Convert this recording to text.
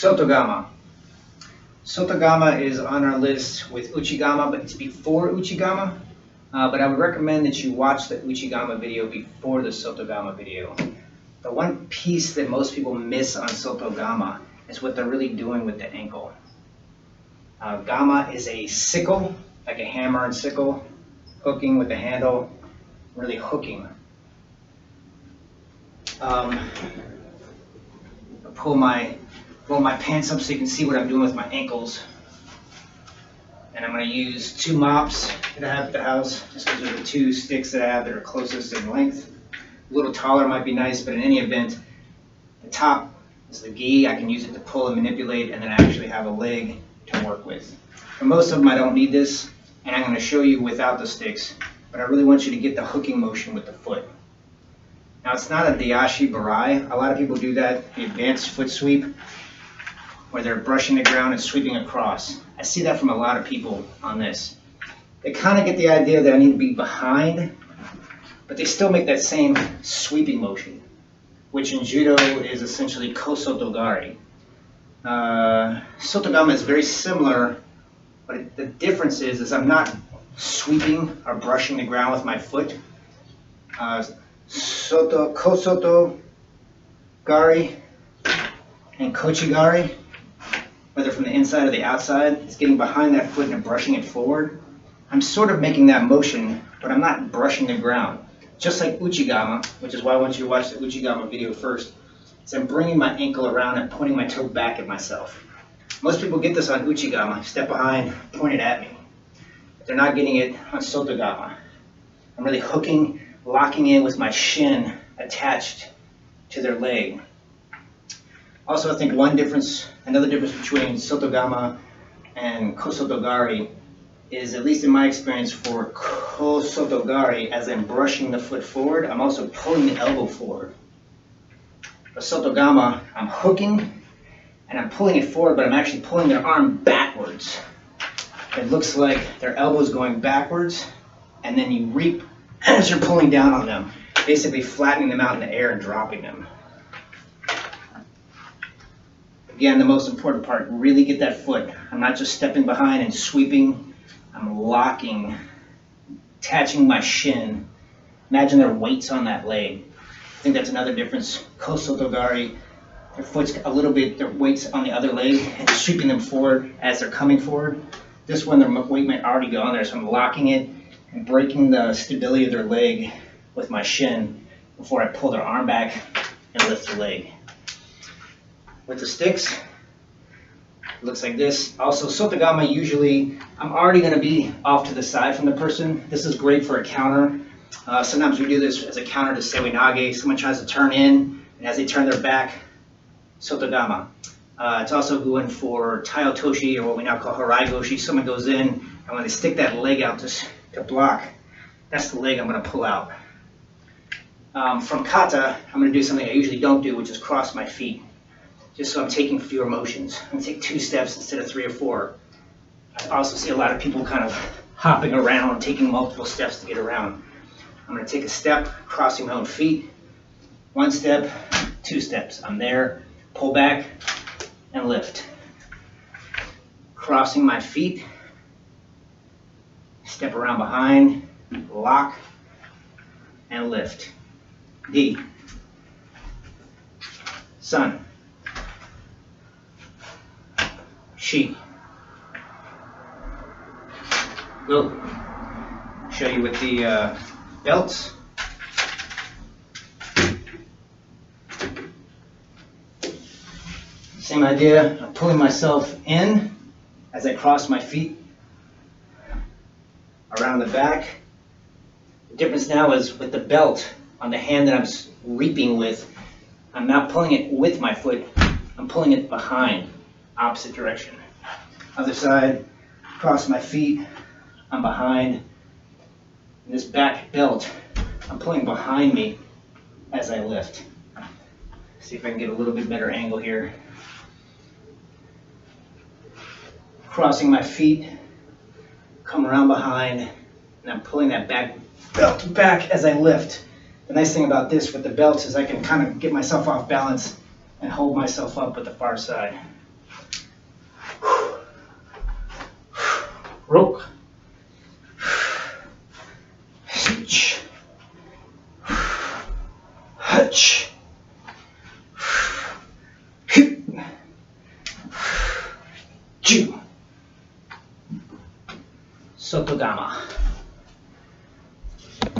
Soto Gama. Soto Gama is on our list with Uchigama, but it's before Uchigama. But I would recommend that you watch the Uchigama video before the Soto Gama video. The one piece that most people miss on Soto Gama is what they're really doing with the ankle. Gama is a sickle, like a hammer and sickle, hooking with the handle, really hooking. I roll my pants up so you can see what I'm doing with my ankles. And I'm going to use 2 mops that I have at the house, just because they're the 2 sticks that I have that are closest in length. A little taller might be nice, but in any event, the top is the gi. I can use it to pull and manipulate, and then I actually have a leg to work with. For most of them, I don't need this, and I'm going to show you without the sticks, but I really want you to get the hooking motion with the foot. Now, it's not a Dayashi Barai. A lot of people do that, the advanced foot sweep, where they're brushing the ground and sweeping across. I see that from a lot of people on this. They kind of get the idea that I need to be behind, but they still make that same sweeping motion, which in judo is essentially kosotogari. Sotogama is very similar, but the difference is I'm not sweeping or brushing the ground with my foot. Kosoto gari and kochigari, whether from the inside or the outside, is getting behind that foot and brushing it forward. I'm sort of making that motion, but I'm not brushing the ground. Just like Uchigama, which is why I want you to watch the Uchigama video first, is I'm bringing my ankle around and pointing my toe back at myself. Most people get this on Uchigama, step behind, point it at me. But they're not getting it on Sotogama. I'm really hooking, locking in with my shin attached to their leg. Also, I think another difference between Sotogama and Kosotogari is, at least in my experience, for Kosotogari, as I'm brushing the foot forward, I'm also pulling the elbow forward. For Sotogama, I'm hooking and I'm pulling it forward, but I'm actually pulling their arm backwards. It looks like their elbow's going backwards, and then you reap as you're pulling down on them, basically flattening them out in the air and dropping them. Again, the most important part, really get that foot. I'm not just stepping behind and sweeping. I'm locking, attaching my shin. Imagine their weights on that leg. I think that's another difference. Kosotogari, their foot's a little bit, their weight's on the other leg and sweeping them forward as they're coming forward. This one, their weight might already go on there, so I'm locking it and breaking the stability of their leg with my shin before I pull their arm back and lift the leg. With the sticks, it looks like this. Also, Sotogama, usually I'm already going to be off to the side from the person. This is great for a counter. Sometimes we do this as a counter to Seiwinage. Someone tries to turn in, and as they turn their back, Sotogama. It's also good for Taiotoshi, or what we now call Haraigoshi. Someone goes in, and when they stick that leg out to block, that's the leg I'm going to pull out. From kata, I'm going to do something I usually don't do, which is cross my feet, just so I'm taking fewer motions. I'm going to take 2 steps instead of 3 or 4. I also see a lot of people kind of hopping around, taking multiple steps to get around. I'm going to take a step, crossing my own feet, 1 step, 2 steps. I'm there, pull back, and lift. Crossing my feet, step around behind, lock, and lift. D. Sun. Shi. Go. Show you with the belts. Same idea. I'm pulling myself in as I cross my feet around the back. The difference now is with the belt on the hand that I'm reaping with, I'm not pulling it with my foot, I'm pulling it behind, opposite direction. Other side, cross my feet, I'm behind. And this back belt, I'm pulling behind me as I lift. See if I can get a little bit better angle here. Crossing my feet, come around behind, and I'm pulling that back belt back as I lift. The nice thing about this with the belts is I can kind of get myself off balance and hold myself up with the far side. Rock. Hitch. Hutch. Hip. Chew. Soto Gama.